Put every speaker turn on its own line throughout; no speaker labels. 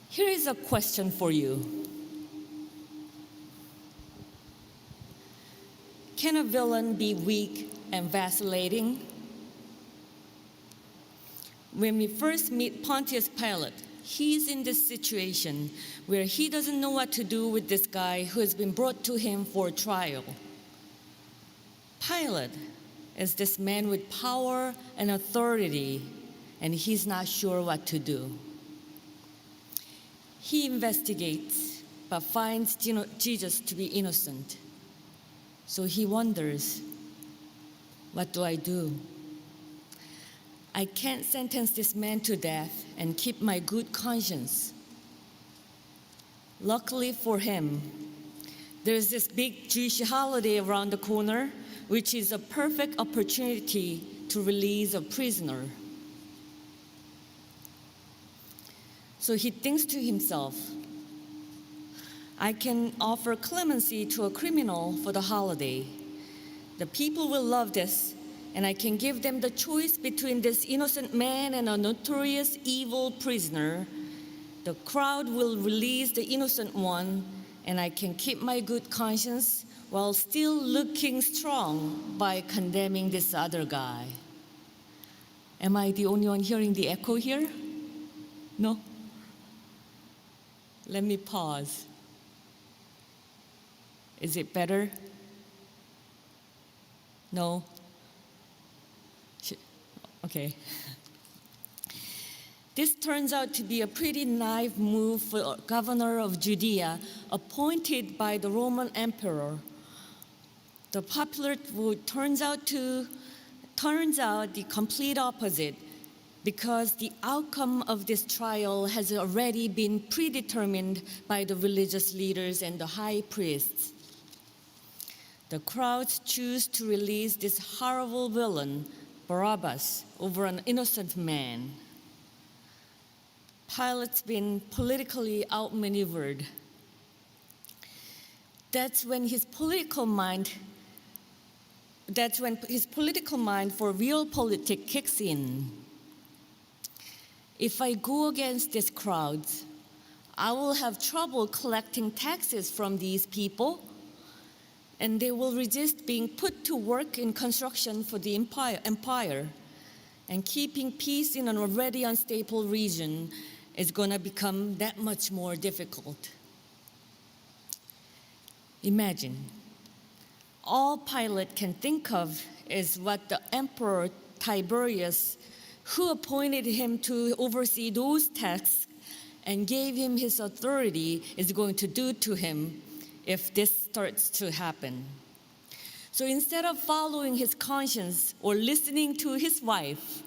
Here is a question for you. Can a villain be weak and vacillating? When we first meet Pontius Pilate, he's in this situation where he doesn't know what to do with this guy who has been brought to him for trial. Pilate is this man with power and authority, and he's not sure what to do. He investigates, but finds Jesus to be innocent. So he wonders, what do I do? I can't sentence this man to death and keep my good conscience. Luckily for him, there's this big Jewish holiday around the corner, which is a perfect opportunity to release a prisoner. So he thinks to himself, I can offer clemency to a criminal for the holiday. The people will love this, and I can give them the choice between this innocent man and a notorious evil prisoner. The crowd will release the innocent one, and I can keep my good conscience while still looking strong by condemning this other guy. Am I the only one hearing the echo here? No? Let me pause. Is it better? No? Okay. This turns out to be a pretty naive move for a governor of Judea appointed by the Roman emperor. The popular vote turns out the complete opposite, because the outcome of this trial has already been predetermined by the religious leaders and the high priests. The crowds choose to release this horrible villain, Barabbas, over an innocent man. Pilate's been politically outmaneuvered. That's when his political mind for real politics kicks in. If I go against these crowds, I will have trouble collecting taxes from these people, and they will resist being put to work in construction for the empire. And keeping peace in an already unstable region is going to become that much more difficult. Imagine, all Pilate can think of is what the Emperor Tiberius, who appointed him to oversee those tasks and gave him his authority, is going to do to him if this starts to happen. So instead of following his conscience or listening to his wife,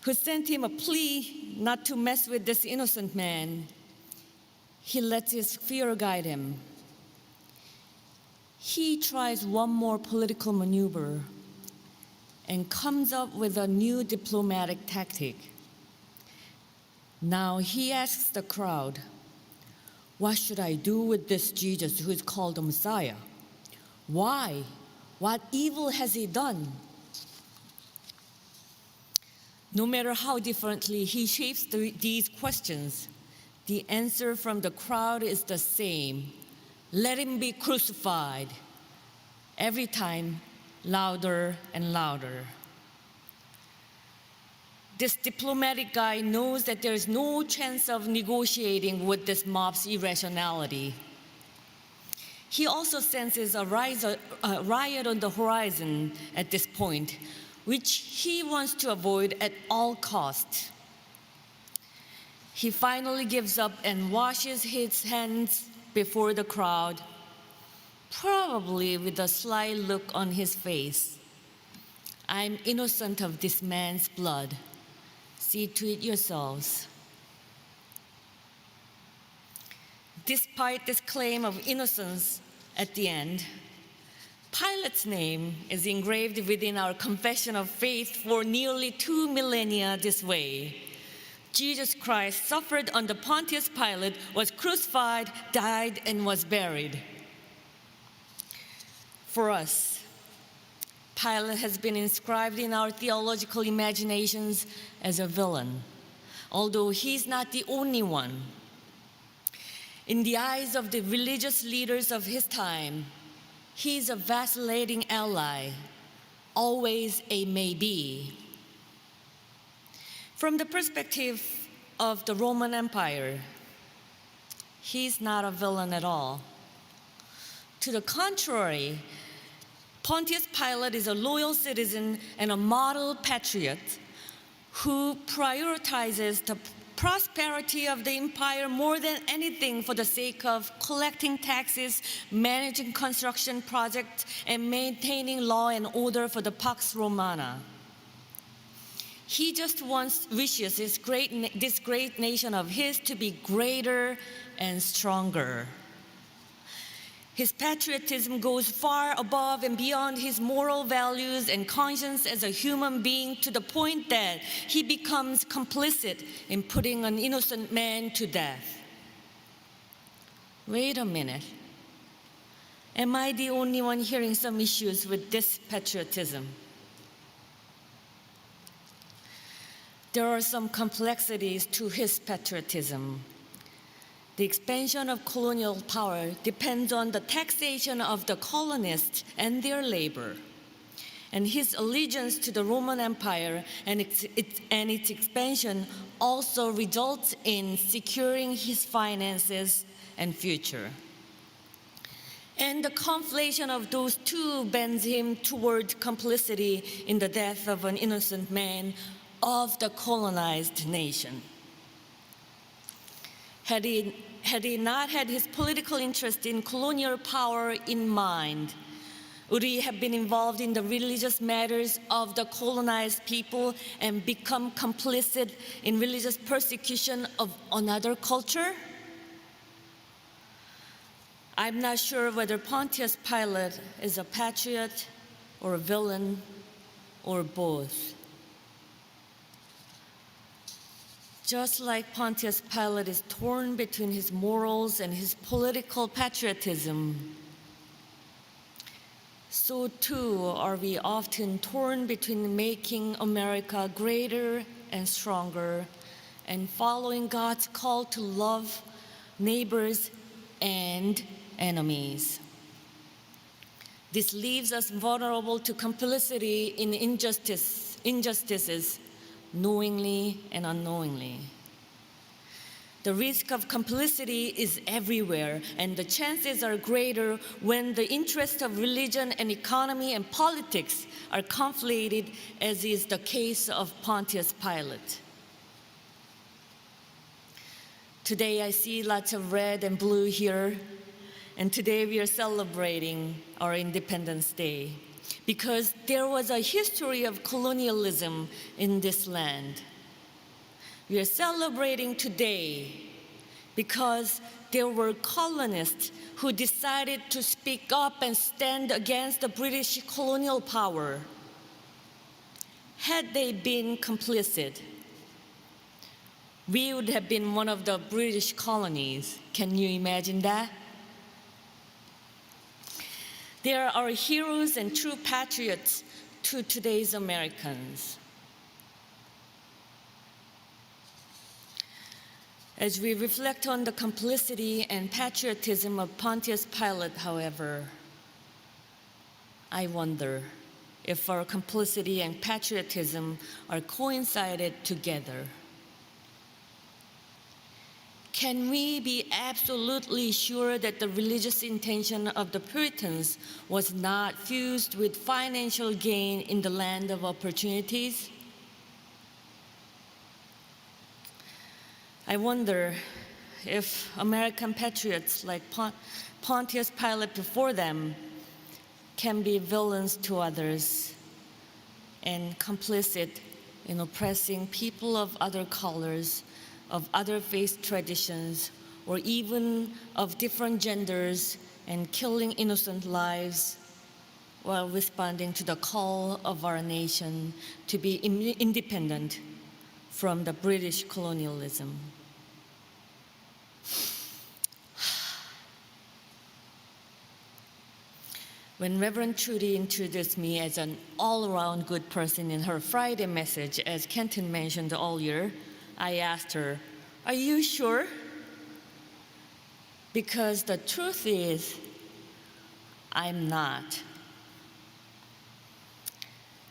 who sent him a plea not to mess with this innocent man, he lets his fear guide him. He tries one more political maneuver and comes up with a new diplomatic tactic. Now he asks the crowd, what should I do with this Jesus who is called the Messiah? Why? What evil has he done? No matter how differently he shapes these questions, the answer from the crowd is the same. Let him be crucified. Every time, louder and louder. This diplomatic guy knows that there is no chance of negotiating with this mob's irrationality. He also senses a riot on the horizon at this point, which he wants to avoid at all costs. He finally gives up and washes his hands before the crowd, probably with a sly look on his face. I'm innocent of this man's blood. See to it yourselves. Despite this claim of innocence at the end, Pilate's name is engraved within our confession of faith for nearly 2 millennia this way. Jesus Christ suffered under Pontius Pilate, was crucified, died, and was buried. For us, Pilate has been inscribed in our theological imaginations as a villain, although he's not the only one. In the eyes of the religious leaders of his time, he's a vacillating ally, always a maybe. From the perspective of the Roman Empire, he's not a villain at all. To the contrary, Pontius Pilate is a loyal citizen and a model patriot who prioritizes the prosperity of the empire more than anything for the sake of collecting taxes, managing construction projects, and maintaining law and order for the Pax Romana. He just wishes this great nation of his to be greater and stronger. His patriotism goes far above and beyond his moral values and conscience as a human being, to the point that he becomes complicit in putting an innocent man to death. Wait a minute. Am I the only one hearing some issues with this patriotism? There are some complexities to his patriotism. The expansion of colonial power depends on the taxation of the colonists and their labor. And his allegiance to the Roman Empire and its expansion also results in securing his finances and future. And the conflation of those two bends him toward complicity in the death of an innocent man of the colonized nation. Had he not had his political interest in colonial power in mind, would he have been involved in the religious matters of the colonized people and become complicit in religious persecution of another culture? I'm not sure whether Pontius Pilate is a patriot or a villain or both. Just like Pontius Pilate is torn between his morals and his political patriotism, so too are we often torn between making America greater and stronger and following God's call to love neighbors and enemies. This leaves us vulnerable to complicity in injustices, knowingly and unknowingly. The risk of complicity is everywhere, and the chances are greater when the interests of religion and economy and politics are conflated, as is the case of Pontius Pilate. Today I see lots of red and blue here, and today we are celebrating our Independence Day, because there was a history of colonialism in this land. We are celebrating today because there were colonists who decided to speak up and stand against the British colonial power. Had they been complicit, we would have been one of the British colonies. Can you imagine that? There are heroes and true patriots to today's Americans. As we reflect on the complicity and patriotism of Pontius Pilate, however, I wonder if our complicity and patriotism are coincided together. Can we be absolutely sure that the religious intention of the Puritans was not fused with financial gain in the land of opportunities? I wonder if American patriots like Pontius Pilate before them can be villains to others and complicit in oppressing people of other colors, of other faith traditions, or even of different genders, and killing innocent lives while responding to the call of our nation to be independent from the British colonialism. When Reverend Trudy introduced me as an all-around good person in her Friday message, as Kenton mentioned earlier, I asked her, "Are you sure?" Because the truth is, I'm not.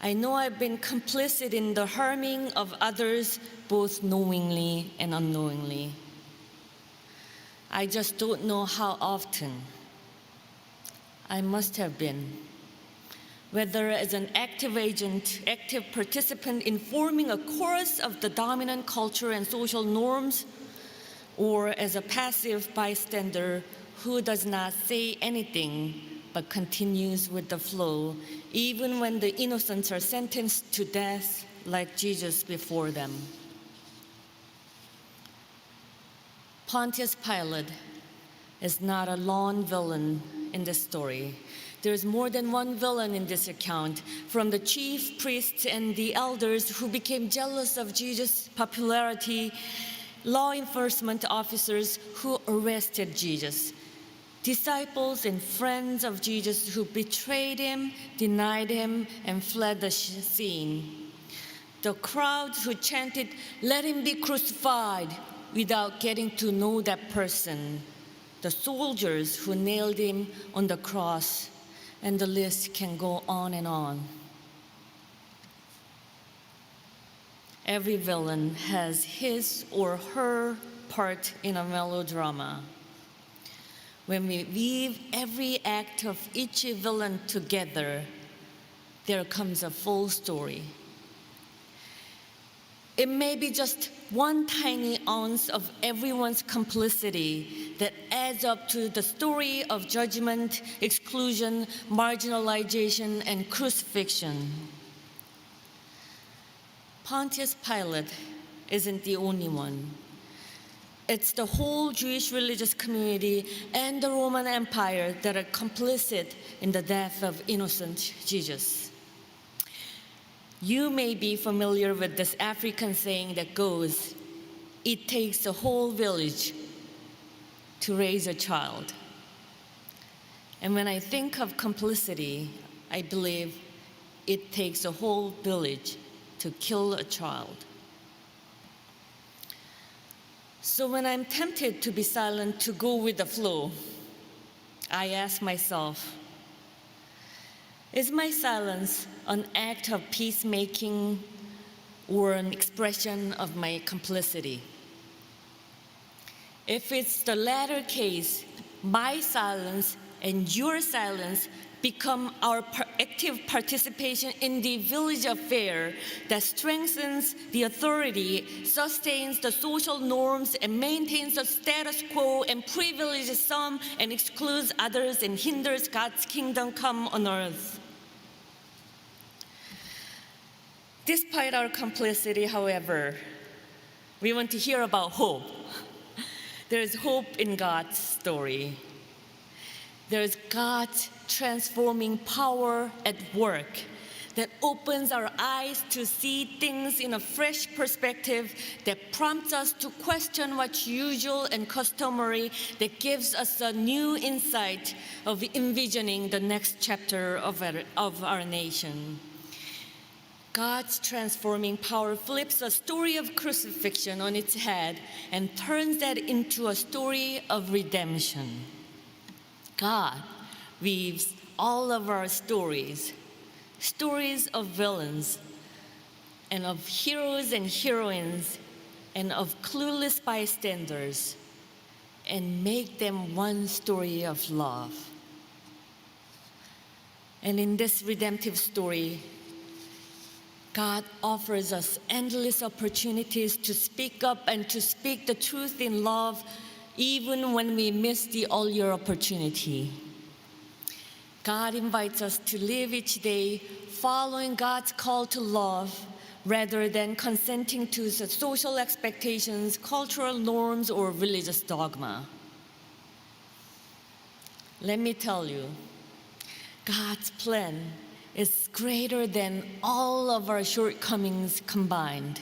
I know I've been complicit in the harming of others, both knowingly and unknowingly. I just don't know how often. I must have been. Whether as an active agent, active participant in forming a chorus of the dominant culture and social norms, or as a passive bystander who does not say anything but continues with the flow, even when the innocents are sentenced to death like Jesus before them. Pontius Pilate is not a lone villain in this story. There's more than one villain in this account, from the chief priests and the elders who became jealous of Jesus' popularity, law enforcement officers who arrested Jesus, disciples and friends of Jesus who betrayed him, denied him, and fled the scene, the crowds who chanted, "Let him be crucified," without getting to know that person, the soldiers who nailed him on the cross, and the list can go on and on. Every villain has his or her part in a melodrama. When we weave every act of each villain together, there comes a full story. It may be just one tiny ounce of everyone's complicity that adds up to the story of judgment, exclusion, marginalization, and crucifixion. Pontius Pilate isn't the only one. It's the whole Jewish religious community and the Roman Empire that are complicit in the death of innocent Jesus. You may be familiar with this African saying that goes, "It takes a whole village to raise a child." And when I think of complicity, I believe it takes a whole village to kill a child. So when I'm tempted to be silent, to go with the flow, I ask myself, is my silence an act of peacemaking or an expression of my complicity? If it's the latter case, my silence and your silence become our active participation in the village affair that strengthens the authority, sustains the social norms, and maintains the status quo, and privileges some and excludes others, and hinders God's kingdom come on earth. Despite our complicity, however, we want to hear about hope. There is hope in God's story. There is God's transforming power at work that opens our eyes to see things in a fresh perspective, that prompts us to question what's usual and customary, that gives us a new insight of envisioning the next chapter of our nation. God's transforming power flips a story of crucifixion on its head and turns that into a story of redemption. God weaves all of our stories, stories of villains, and of heroes and heroines, and of clueless bystanders, and make them one story of love. And in this redemptive story, God offers us endless opportunities to speak up and to speak the truth in love, even when we miss the earlier opportunity. God invites us to live each day following God's call to love, rather than consenting to social expectations, cultural norms, or religious dogma. Let me tell you, God's plan is greater than all of our shortcomings combined.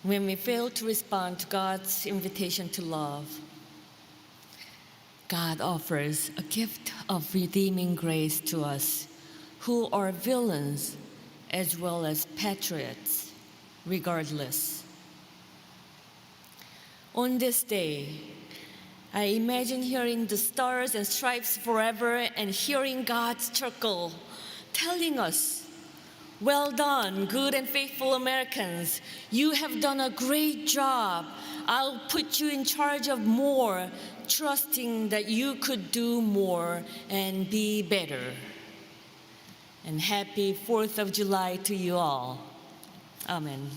When we fail to respond to God's invitation to love, God offers a gift of redeeming grace to us who are villains as well as patriots. regardless. On this day, I imagine hearing the stars and stripes forever and hearing God's chuckle, telling us, "Well done, good and faithful Americans. You have done a great job. I'll put you in charge of more, trusting that you could do more and be better." And happy 4th of July to you all. Amen.